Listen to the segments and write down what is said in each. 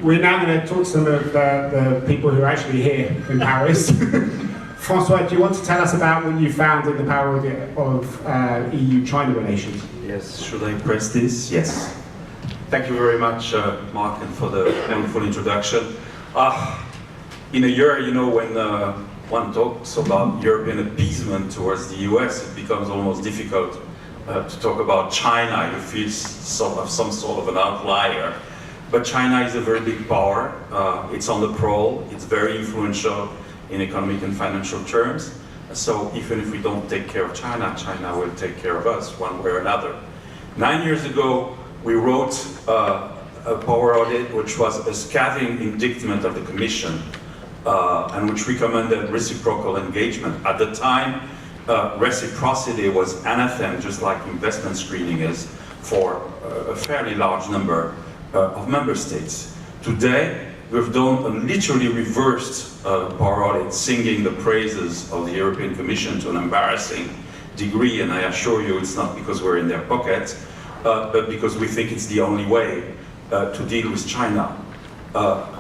we're now going to talk to some of the people who are actually here in Paris. Francois, do you want to tell us about what you found in the power audit of EU-China relations? Yes, should I press this? Yes. Thank you very much, Mark, and for the wonderful introduction. In a year, you know, when one talks about European appeasement towards the US, it becomes almost difficult to talk about China. You feel some sort of an outlier. But China is a very big power. It's on the prowl. It's very influential in economic and financial terms. So even if we don't take care of China, China will take care of us one way or another. 9 years ago, we wrote a power audit which was a scathing indictment of the Commission and which recommended reciprocal engagement. At the time, reciprocity was anathema, just like investment screening is, for a fairly large number of member states. Today, we've done a literally reversed power audit, singing the praises of the European Commission to an embarrassing degree, and I assure you it's not because we're in their pocket, but because we think it's the only way to deal with China.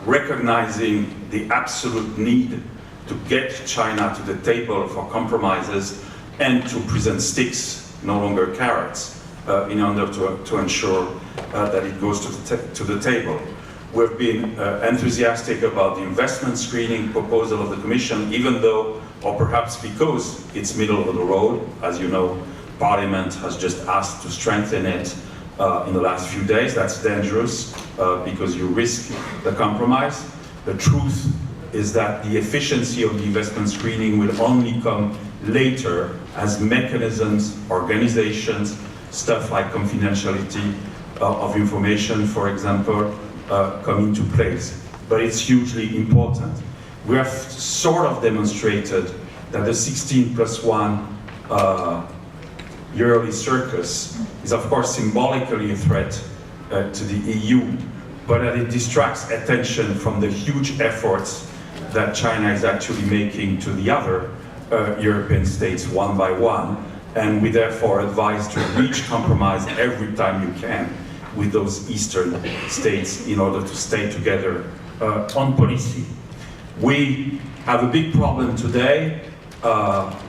Recognizing the absolute need to get China to the table for compromises and to present sticks, no longer carrots, in order to ensure that it goes to the table. We've been enthusiastic about the investment screening proposal of the Commission, even though, or perhaps because it's middle of the road. As you know, Parliament has just asked to strengthen it in the last few days. That's dangerous because you risk the compromise. The truth is that the efficiency of the investment screening will only come later as mechanisms, organizations, stuff like confidentiality of information, for example, come into place. But it's hugely important. We have sort of demonstrated that the 16+1 yearly circus is of course symbolically a threat to the EU, but that it distracts attention from the huge efforts that China is actually making to the other European states one by one, and we therefore advise to reach compromise every time you can with those eastern states in order to stay together on policy. We have a big problem today,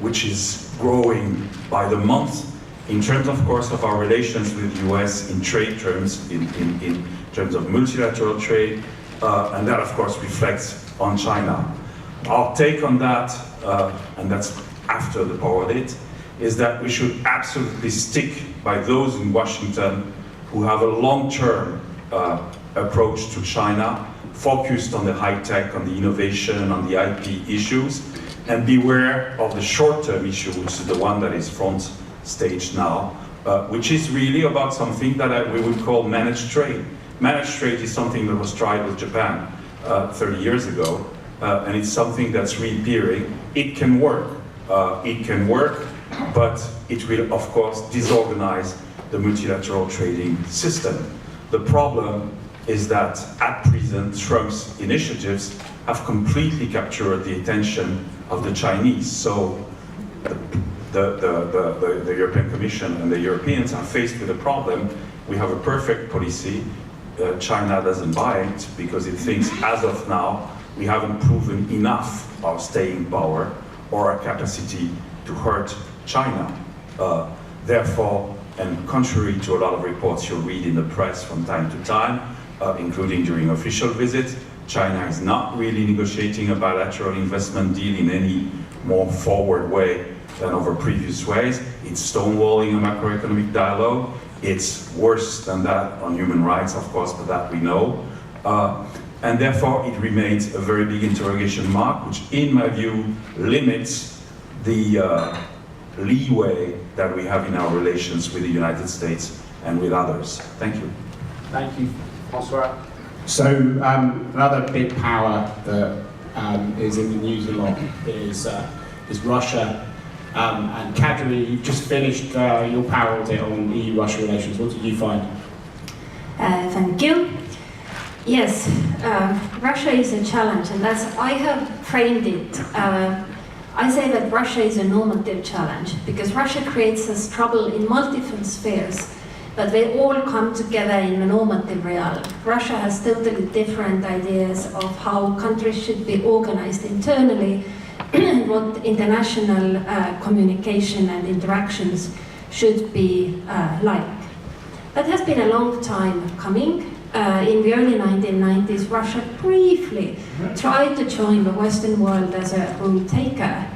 which is growing by the month, in terms, of course, of our relations with the US in trade terms, in terms of multilateral trade, and that, of course, reflects on China. Our take on that, and that's after the power audit, is that we should absolutely stick by those in Washington who have a long-term approach to China, focused on the high-tech, on the innovation, on the IP issues, and beware of the short-term issue, which is the one that is front stage now, which is really about something that we would call managed trade. Managed trade is something that was tried with Japan 30 years ago, and it's something that's reappearing. It can work, but it will, of course, disorganize the multilateral trading system. The problem is that at present, Trump's initiatives have completely captured the attention of the Chinese. So the European Commission and the Europeans are faced with a problem. We have a perfect policy. China doesn't buy it because it thinks, as of now, we haven't proven enough our staying power or our capacity to hurt China. Therefore, and contrary to a lot of reports you read in the press from time to time, including during official visits, China is not really negotiating a bilateral investment deal in any more forward way than over previous ways. It's stonewalling a macroeconomic dialogue. It's worse than that on human rights, of course, but that we know. And therefore, it remains a very big interrogation mark, which in my view limits the leeway that we have in our relations with the United States and with others. Thank you. Thank you, Francois. So another big power that is in the news a lot is Russia. And Kadri, you've just finished your power audit on EU-Russia relations. What did you find? Thank you. Yes, Russia is a challenge, and as I have framed it, I say that Russia is a normative challenge because Russia creates us trouble in multiple spheres. but they all come together in the normative realm. Russia has totally different ideas of how countries should be organized internally and what international communication and interactions should be like. That has been a long time coming. In the early 1990s, Russia briefly tried to join the Western world as a rule taker.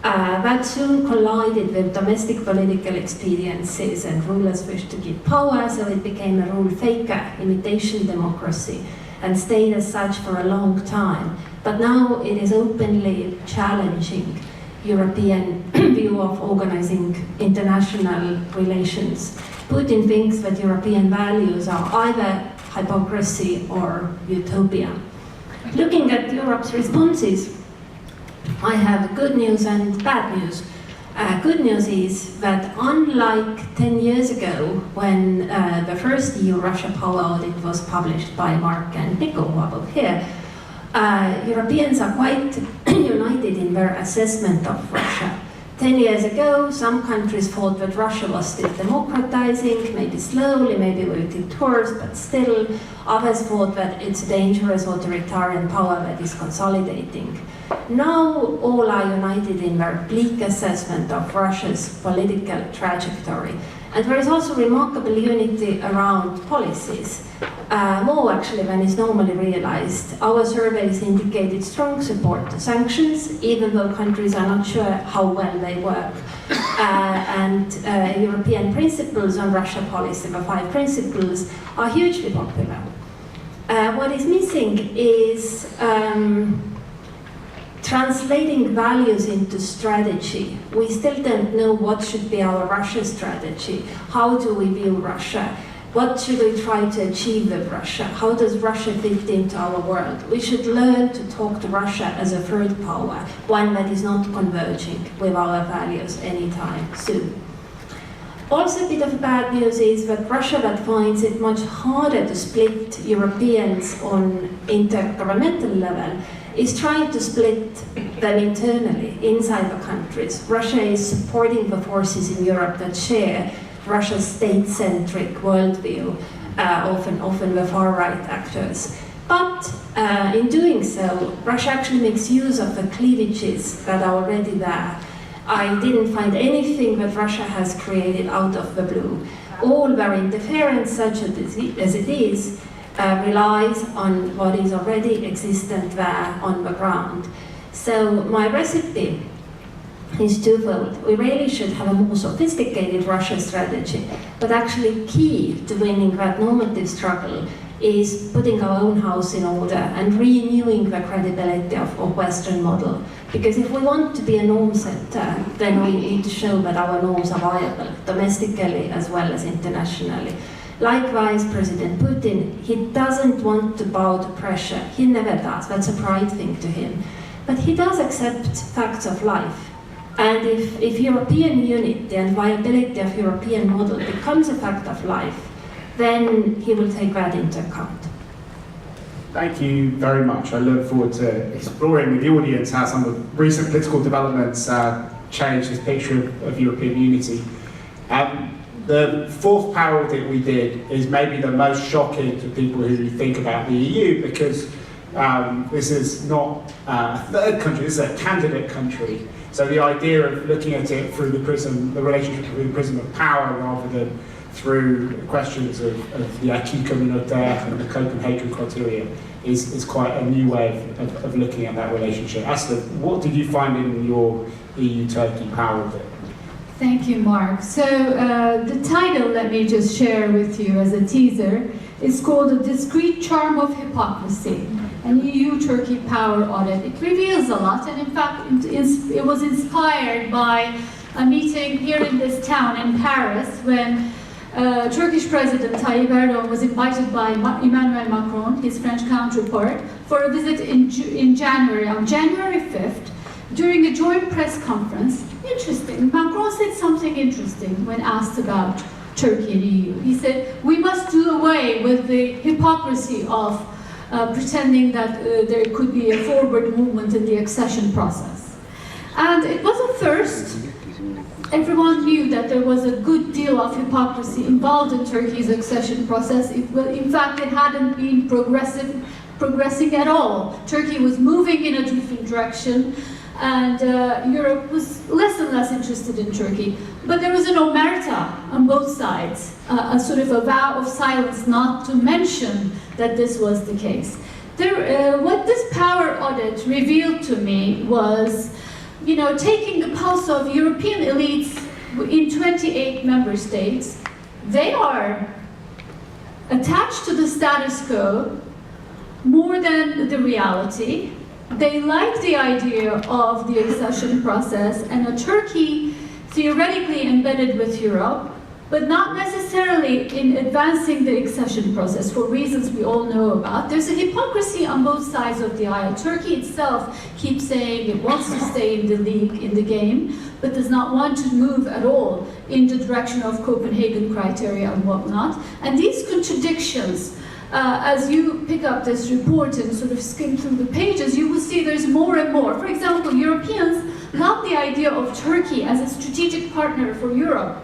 That soon collided with domestic political experiences and rulers wished to keep power, so it became a rule taker, imitation democracy, and stayed as such for a long time. But now it is openly challenging European view of organizing international relations. Putin thinks that European values are either hypocrisy or utopia. Looking at Europe's responses, I have good news and bad news. Good news is that unlike 10 years ago, when the first EU-Russia power audit was published by Mark and Nico, who are both here, Europeans are quite united in their assessment of Russia. 10 years ago, some countries thought that Russia was still democratizing, maybe slowly, maybe with detours, but still. Others thought that it's a dangerous authoritarian power that is consolidating. Now all are united in their bleak assessment of Russia's political trajectory. And there is also remarkable unity around policies, more actually than is normally realized. Our surveys indicated strong support to sanctions, even though countries are not sure how well they work. European principles on Russia policy, the 5 principles, are hugely popular. What is missing is translating values into strategy. We still don't know what should be our Russia strategy. How do we view Russia? What should we try to achieve with Russia? How does Russia fit into our world? We should learn to talk to Russia as a third power, one that is not converging with our values anytime soon. Also, a bit of bad news is that Russia that finds it much harder to split Europeans on intergovernmental level is trying to split them internally, inside the countries. Russia is supporting the forces in Europe that share Russia's state-centric worldview, often the far-right actors. But in doing so, Russia actually makes use of the cleavages that are already there. I didn't find anything that Russia has created out of the blue. All their interference, such as it is, relies on what is already existent there on the ground. So my recipe is twofold. We really should have a more sophisticated Russia strategy, but actually key to winning that normative struggle is putting our own house in order and renewing the credibility of Western model. Because if we want to be a norm setter, then we need to show that our norms are viable, domestically as well as internationally. Likewise, President Putin, he doesn't want to bow to pressure. He never does. That's a pride thing to him. But he does accept facts of life. And if European unity and viability of European model becomes a fact of life, then he will take that into account. Thank you very much. I look forward to exploring with the audience how some of the recent political developments change this picture of European unity. The 4th power audit we did is maybe the most shocking to people who think about the EU, because this is not a third country, this is a candidate country. So the idea of looking at it through the prism, the relationship through the prism of power rather than through questions of the acquis communautaire and the Copenhagen criteria is quite a new way of looking at that relationship. Asli, what did you find in your EU-Turkey power audit? Thank you, Mark. So the title, let me just share with you as a teaser, is called The Discreet Charm of Hypocrisy, an EU-Turkey power audit. It reveals a lot, and in fact, it was inspired by a meeting here in this town in Paris when Turkish President Tayyip Erdogan was invited by Emmanuel Macron, his French counterpart, for a visit in January, on January 5th, during a joint press conference. Interesting, Macron said something interesting when asked about Turkey and EU. He said, we must do away with the hypocrisy of pretending that there could be a forward movement in the accession process. And it was a first everyone knew that there was a good deal of hypocrisy involved in Turkey's accession process. In fact, it hadn't been progressing at all. Turkey was moving in a different direction, and Europe was less and less interested in Turkey. But there was an omerta on both sides, a sort of a vow of silence not to mention that this was the case. What this power audit revealed to me was, taking the pulse of European elites in 28 member states. They are attached to the status quo more than the reality. They like the idea of the accession process and a Turkey theoretically embedded with Europe, but not necessarily in advancing the accession process for reasons we all know about. There's a hypocrisy on both sides of the aisle. Turkey itself keeps saying it wants to stay in the League, in the game, but does not want to move at all in the direction of Copenhagen criteria and whatnot. And these contradictions, as you pick up this report and sort of skim through the pages, you will see there's more and more. For example, Europeans love the idea of Turkey as a strategic partner for Europe,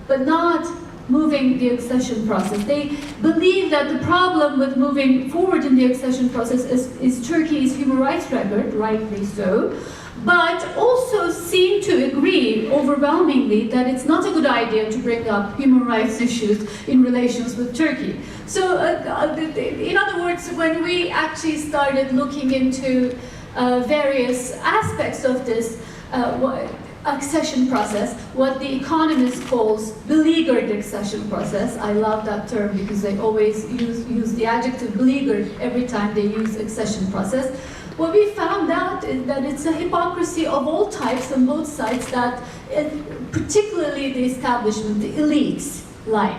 but not moving the accession process. They believe that the problem with moving forward in the accession process is Turkey's human rights record, rightly so, but also seem to agree overwhelmingly that it's not a good idea to bring up human rights issues in relations with Turkey. So, in other words, when we actually started looking into various aspects of this accession process, what the Economist calls beleaguered accession process. I love that term because they always use the adjective beleaguered every time they use accession process. What we found out is that it's a hypocrisy of all types on both sides that particularly the establishment, the elites, like.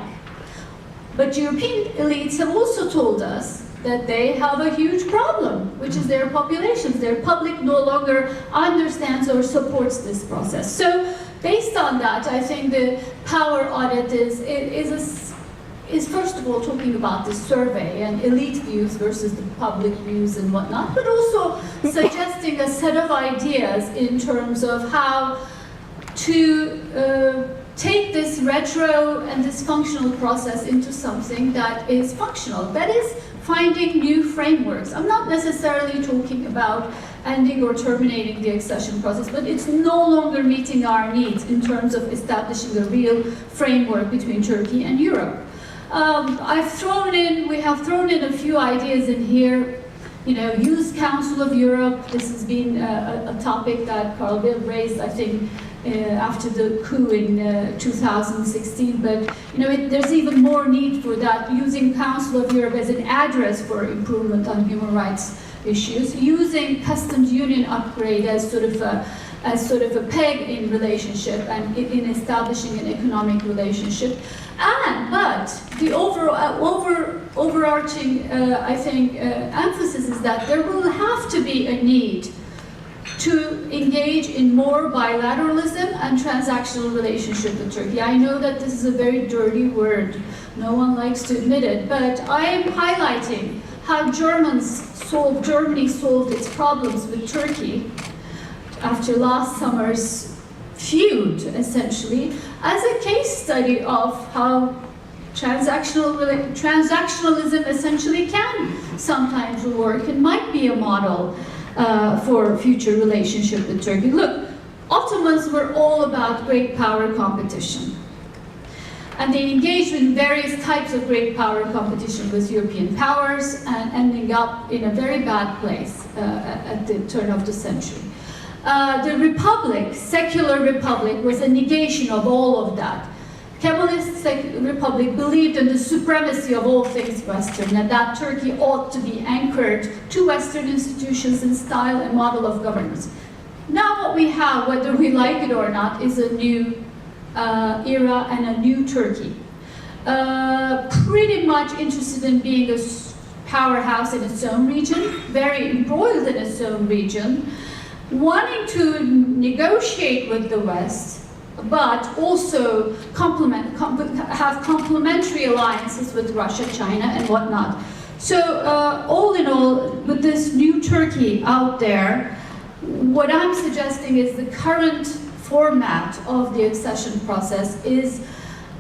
But European elites have also told us that they have a huge problem, which is their populations. Their public no longer understands or supports this process. So based on that, I think the power audit is first of all talking about the survey and elite views versus the public views and whatnot, but also suggesting a set of ideas in terms of how to take this retro and dysfunctional process into something that is functional. That is finding new frameworks. I'm not necessarily talking about ending or terminating the accession process, but it's no longer meeting our needs in terms of establishing a real framework between Turkey and Europe. We have thrown in a few ideas in here. Use Council of Europe. This has been a topic that Carl Bildt raised, I think, after the coup in 2016, but there's even more need for that, using Council of Europe as an address for improvement on human rights issues, using customs union upgrade as sort of a peg in relationship and in establishing an economic relationship. But the overarching, I think, emphasis is that there will have to be a need to engage in more bilateralism and transactional relationship with Turkey. I know that this is a very dirty word. No one likes to admit it, but I am highlighting how Germany solved its problems with Turkey after last summer's feud, essentially, as a case study of how transactionalism essentially can sometimes work and might be a model for future relationship with Turkey. Look, Ottomans were all about great power competition. And they engaged in various types of great power competition with European powers and ending up in a very bad place at the turn of the century. The Republic, secular Republic, was a negation of all of that. Kemalist Republic believed in the supremacy of all things Western and that Turkey ought to be anchored to Western institutions and style and model of governance. Now what we have, whether we like it or not, is a new era and a new Turkey. Pretty much interested in being a powerhouse in its own region, very embroiled in its own region, wanting to negotiate with the West, but also have complementary alliances with Russia, China, and whatnot. So all in all, with this new Turkey out there, what I'm suggesting is the current format of the accession process is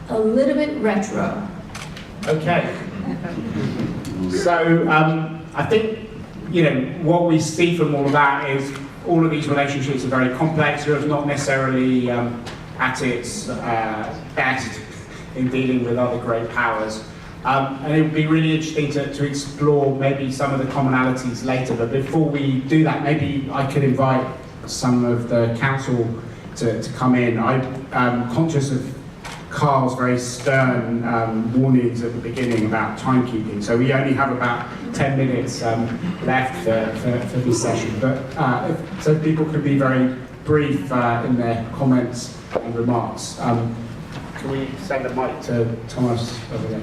a little bit retro. Okay. So I think, what we see from all of that is all of these relationships are very complex. Europe's not necessarily at its best in dealing with other great powers. And it would be really interesting to explore maybe some of the commonalities later. But before we do that, maybe I could invite some of the council to come in. I'm conscious of Carl's very stern warnings at the beginning about timekeeping. So we only have about 10 minutes left for this session. But so people could be very brief in their comments and remarks. Can we send the mic to Thomas over there?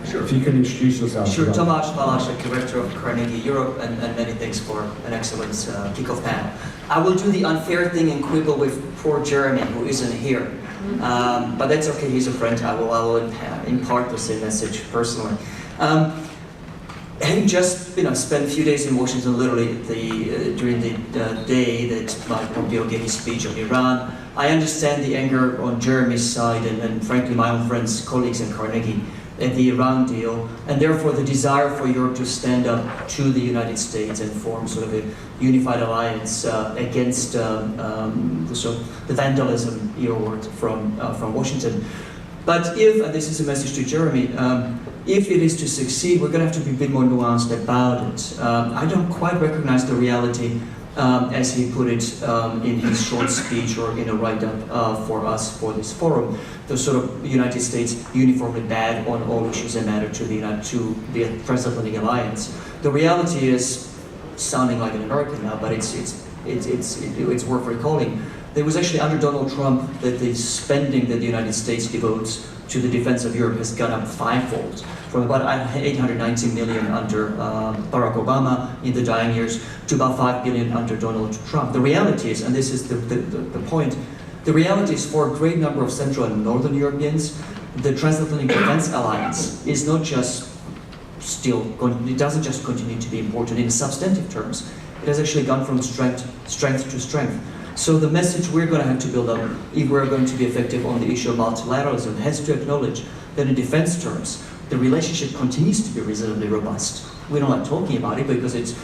Sure. If you could introduce yourself. Sure, Tomasz Malaszek, Director of Carnegie Europe, and many thanks for an excellent kickoff panel. I will do the unfair thing and quibble with poor Jeremy, who isn't here. But that's okay, he's a friend. I will impart the same message personally. Having just spent a few days in Washington, literally during the day that Mike Pompeo gave his speech on Iran, I understand the anger on Jeremy's side and frankly my own friends, colleagues in Carnegie at the Iran deal, and therefore the desire for Europe to stand up to the United States and form sort of a unified alliance against the vandalism earward from Washington. But if, and this is a message to Jeremy, if it is to succeed, we're going to have to be a bit more nuanced about it. I don't quite recognize the reality as he put it in his short speech or in a write-up for us for this forum, the sort of United States uniformly bad on all issues that matter to the Transatlantic Alliance. The reality is, sounding like an American now, but it's worth recalling. There was actually under Donald Trump that the spending that the United States devotes to the defense of Europe has gone up fivefold, from about 890 million under Barack Obama in the dying years to about 5 billion under Donald Trump. The reality is, and this is the point, the reality is for a great number of Central and Northern Europeans, the Transatlantic Defense Alliance is not just it doesn't just continue to be important in substantive terms, it has actually gone from strength to strength. So the message we're going to have to build up, if we're going to be effective on the issue of multilateralism, has to acknowledge that in defense terms, the relationship continues to be reasonably robust. We don't like talking about it because it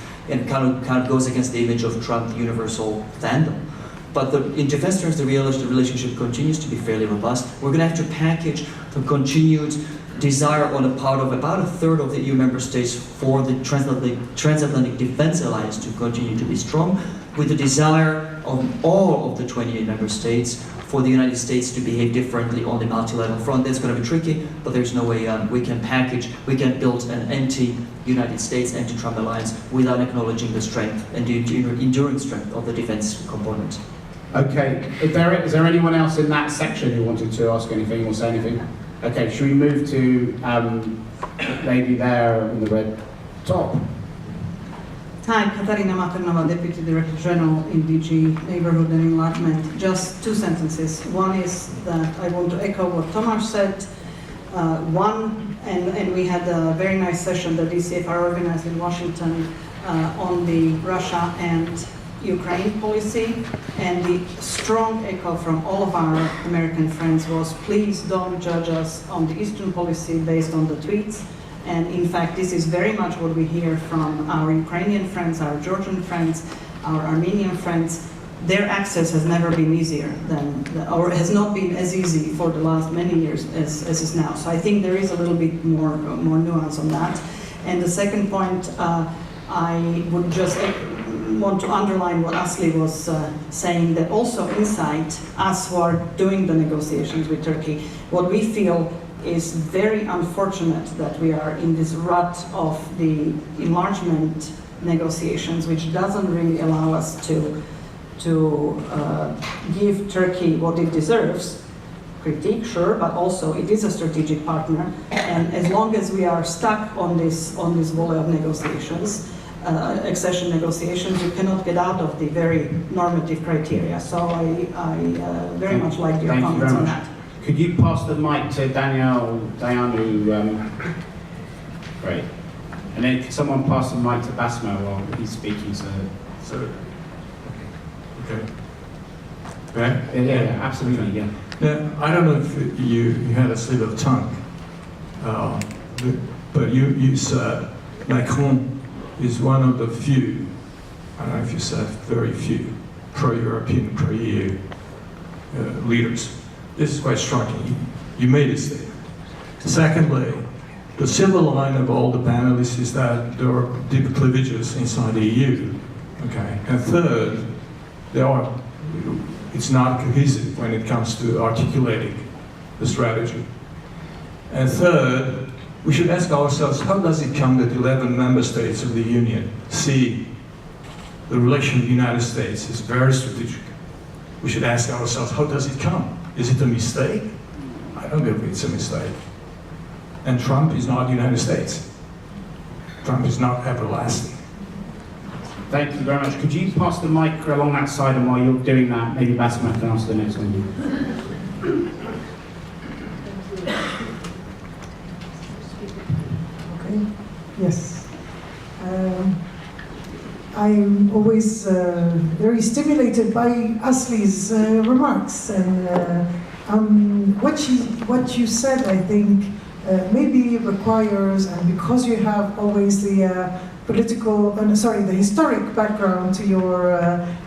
kind of goes against the image of Trump, the universal vandal. But in defense terms, the relationship continues to be fairly robust. We're going to have to package the continued desire on the part of about a third of the EU member states for the Transatlantic Defense Alliance to continue to be strong, with the desire of all of the 28 member states for the United States to behave differently on the multilateral front. That's going to be tricky, but there's no way we can build an anti-United States, anti-Trump alliance without acknowledging the strength and the enduring strength of the defense component. Okay, is there anyone else in that section who wanted to ask anything or say anything? Okay, should we move to lady there in the red top? Hi, Katarina Maternova, Deputy Director General in DG Neighborhood and Enlargement. Just two sentences. One is that I want to echo what Tomasz said. And we had a very nice session that ECFR organized in Washington on the Russia and Ukraine policy. And the strong echo from all of our American friends was, please don't judge us on the Eastern policy based on the tweets. And in fact, this is very much what we hear from our Ukrainian friends, our Georgian friends, our Armenian friends. Their access has never been easier or has not been as easy for the last many years as is now. So I think there is a little bit more nuance on that. And the second point, I would just want to underline what Asli was saying, that also inside us who are doing the negotiations with Turkey, what we feel is very unfortunate that we are in this rut of the enlargement negotiations, which doesn't really allow us to give Turkey what it deserves. Critique, sure, but also it is a strategic partner, and as long as we are stuck on this volley of negotiations, accession negotiations, you cannot get out of the very normative criteria. So I very much like your comments on that. Could you pass the mic to Dianu? Great. And then could someone pass the mic to Basma while he's speaking? So. Okay. right? Yeah, absolutely, yeah. Now, I don't know if you had a slip of tongue, but you said Macron is one of the few, I don't know if you said very few, pro-European, pro-EU leaders. This is quite striking. You made a statement. Secondly, the silver line of all the panelists is that there are deep cleavages inside the EU. Okay. And third, it's not cohesive when it comes to articulating the strategy. And third, we should ask ourselves, how does it come that 11 member states of the Union see the relation with the United States is very strategic? We should ask ourselves, how does it come? Is it a mistake? I don't believe it's a mistake. And Trump is not the United States. Trump is not everlasting. Thank you very much. Could you pass the mic along that side, and while you're doing that, maybe Basma can answer the next one. Okay. Yes. I'm always very stimulated by Asli's remarks, and what you said, I think, maybe requires, and because you have always the the historic background to your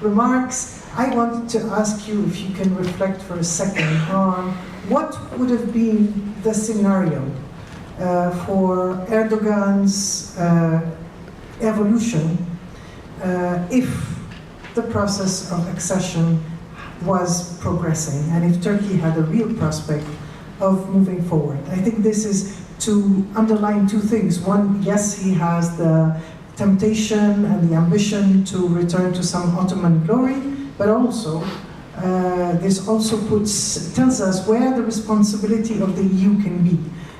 remarks, I wanted to ask you if you can reflect for a second on what would have been the scenario for Erdogan's evolution if the process of accession was progressing and if Turkey had a real prospect of moving forward. I think this is to underline two things. One, yes, he has the temptation and the ambition to return to some Ottoman glory, but also this also tells us where the responsibility of the EU can be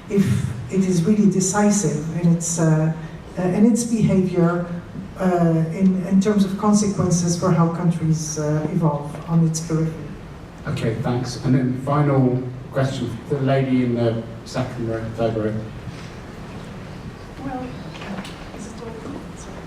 if it is really decisive in its behavior in terms of consequences for how countries evolve on its periphery. Okay, thanks. And then final question for the lady in the second row, third row. Well,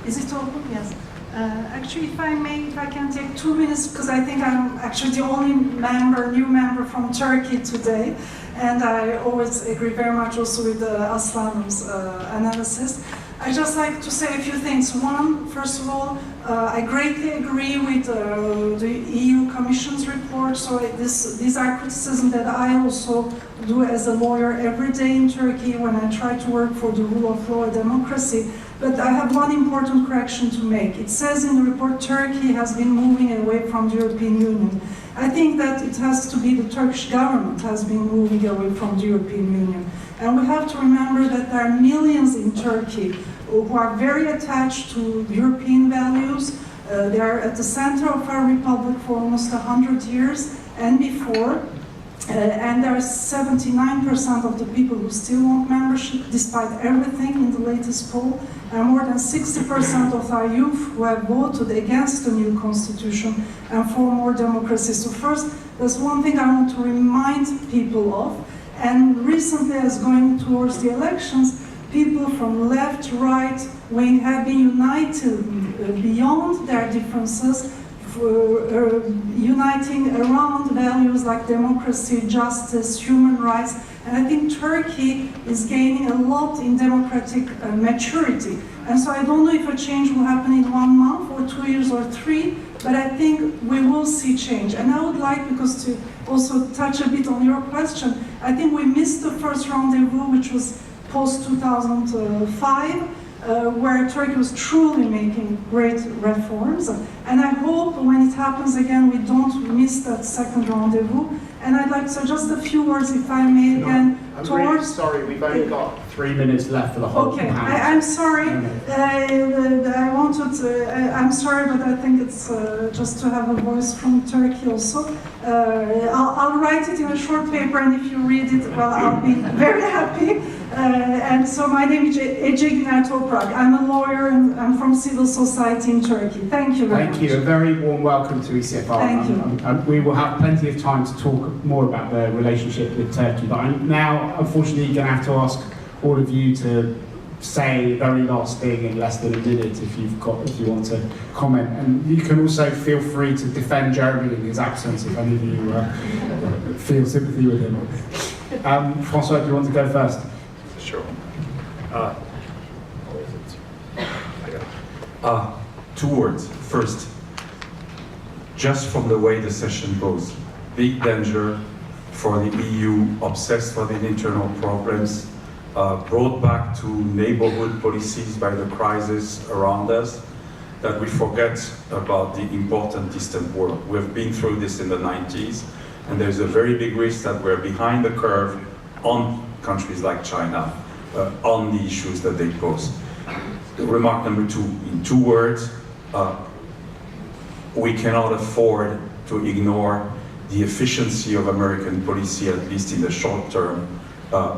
is it open? Yes. Actually, if I can take 2 minutes, because I think I'm actually the only new member from Turkey today, and I always agree very much also with Aslan's analysis. I just like to say a few things. One, first of all, I greatly agree with the EU Commission's report. So these are criticisms that I also do as a lawyer every day in Turkey when I try to work for the rule of law and democracy. But I have one important correction to make. It says in the report Turkey has been moving away from the European Union. I think that it has to be the Turkish government has been moving away from the European Union. And we have to remember that there are millions in Turkey who are very attached to European values. They are at the center of our republic for almost 100 years and before. And there are 79% of the people who still want membership, despite everything in the latest poll, and more than 60% of our youth who have voted against the new constitution and for more democracy. So first, there's one thing I want to remind people of, and recently as going towards the elections, people from left, right wing have been united beyond their differences, uniting around values like democracy, justice, human rights. And I think Turkey is gaining a lot in democratic maturity. And so I don't know if a change will happen in 1 month or 2 years or 3, but I think we will see change. And I would like, because to also touch a bit on your question, I think we missed the first rendezvous, which was post-2005, where Turkey was truly making great reforms. And I hope when it happens again, we don't miss that second rendezvous. And I'd like to just a few words, if I may, again, I'm really sorry, we've only got 3 minutes left for the whole Okay, panel. I'm sorry. I'm sorry, but I think it's just to have a voice from Turkey also. I'll write it in a short paper, and if you read it, well, I'll be very happy. And so my name is Ece Güner Toprak. I'm a lawyer and I'm from civil society in Turkey. Thank you very much. Thank you. A very warm welcome to ECFR. Thank you. We will have plenty of time to talk more about the relationship with Turkey, but I'm now unfortunately going to have to ask all of you to say very last thing in less than a minute if you want to comment. And you can also feel free to defend Jeremy in his absence if any of you feel sympathy with him. Francois, do you want to go first? Sure. Two words. First, just from the way the session goes, big danger for the EU, obsessed with the internal problems, brought back to neighborhood policies by the crisis around us, that we forget about the important distant world. We've been through this in the 90s, and there's a very big risk that we're behind the curve on countries like China, on the issues that they pose. Remark number two, in 2 words, we cannot afford to ignore the efficiency of American policy, at least in the short term,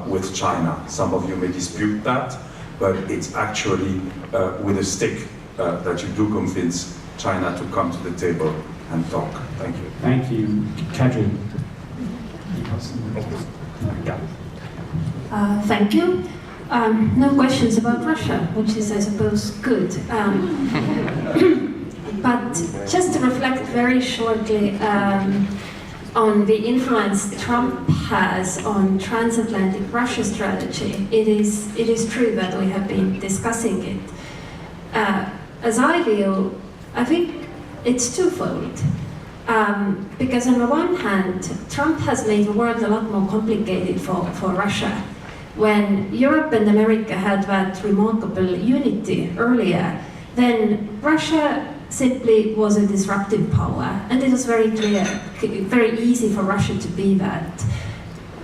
with China. Some of you may dispute that, but it's actually with a stick that you do convince China to come to the table and talk. Thank you. Thank you. Kadri. Thank you. No questions about Russia, which is, I suppose, good. But just to reflect very shortly on the influence Trump has on transatlantic Russia strategy, it is true that we have been discussing it. As I view, I think it's twofold. Because on the one hand, Trump has made the world a lot more complicated for Russia. When Europe and America had that remarkable unity earlier, then Russia simply was a disruptive power, and it was very clear, very easy for Russia to be that.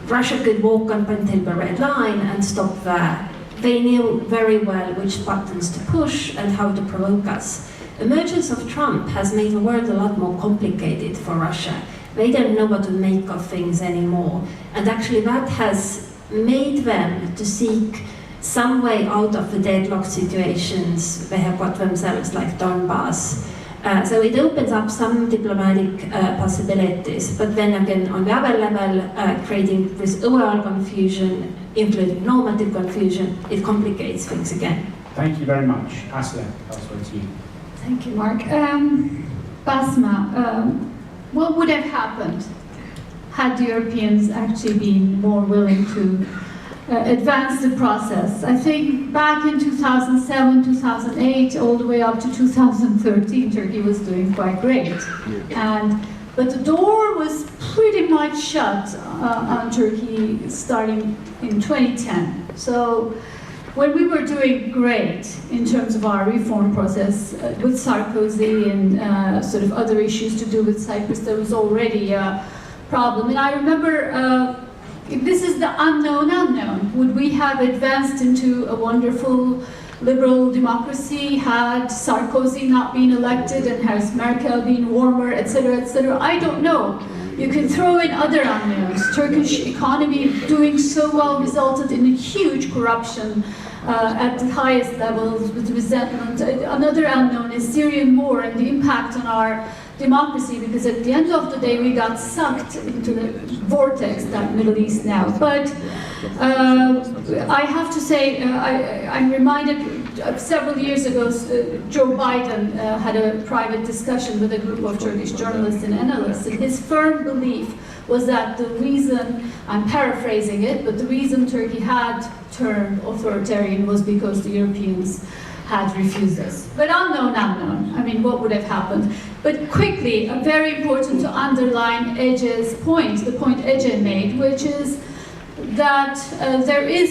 Russia could walk up until the red line and stop there. They knew very well which buttons to push and how to provoke us. Emergence of Trump has made the world a lot more complicated for Russia. They don't know what to make of things anymore, and actually that has made them to seek some way out of the deadlock situations they have got themselves, like Donbass. So it opens up some diplomatic possibilities, but then again, on the other level, creating this overall confusion, including normative confusion, it complicates things again. Thank you very much. Asli, that's what to you. Thank you, Mark. Basma, what would have happened had the Europeans actually been more willing to advance the process? I think back in 2007, 2008, all the way up to 2013, Turkey was doing quite great. But the door was pretty much shut on Turkey starting in 2010. So when we were doing great in terms of our reform process with Sarkozy and sort of other issues to do with Cyprus, there was already a problem. And I remember, if this is the unknown unknown, would we have advanced into a wonderful liberal democracy had Sarkozy not been elected and has Merkel been warmer, etc., etc.? I don't know. You can throw in other unknowns. Turkish economy doing so well resulted in a huge corruption at the highest levels with resentment. Another unknown is Syrian war and the impact on our democracy, because at the end of the day we got sucked into the vortex that Middle East now. But I have to say, I'm reminded of several years ago, Joe Biden had a private discussion with a group of Turkish journalists and analysts, and his firm belief was that the reason, I'm paraphrasing it, but the reason Turkey had turned authoritarian was because the Europeans had refused us. But unknown, I mean, what would have happened? But quickly, very important to underline Ece's point, the point Ece made, which is that there is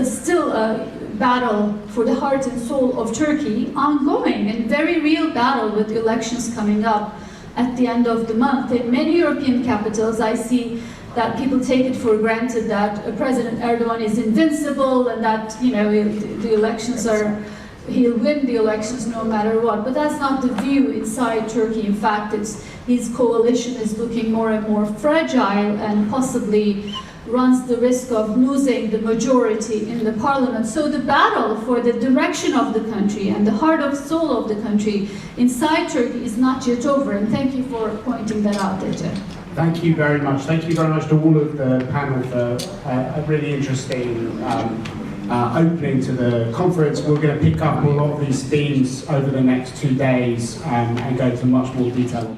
still a battle for the heart and soul of Turkey, ongoing, and very real battle with elections coming up at the end of the month. In many European capitals, I see that people take it for granted that President Erdogan is invincible and that, you know, the elections are, he'll win the elections no matter what. But that's not the view inside Turkey. In fact, his coalition is looking more and more fragile and possibly runs the risk of losing the majority in the parliament. So the battle for the direction of the country and the heart and soul of the country inside Turkey is not yet over. And thank you for pointing that out, Ece. Thank you very much. Thank you very much to all of the panel for a really interesting opening to the conference. We're going to pick up a lot of these themes over the next 2 days and go into much more detail.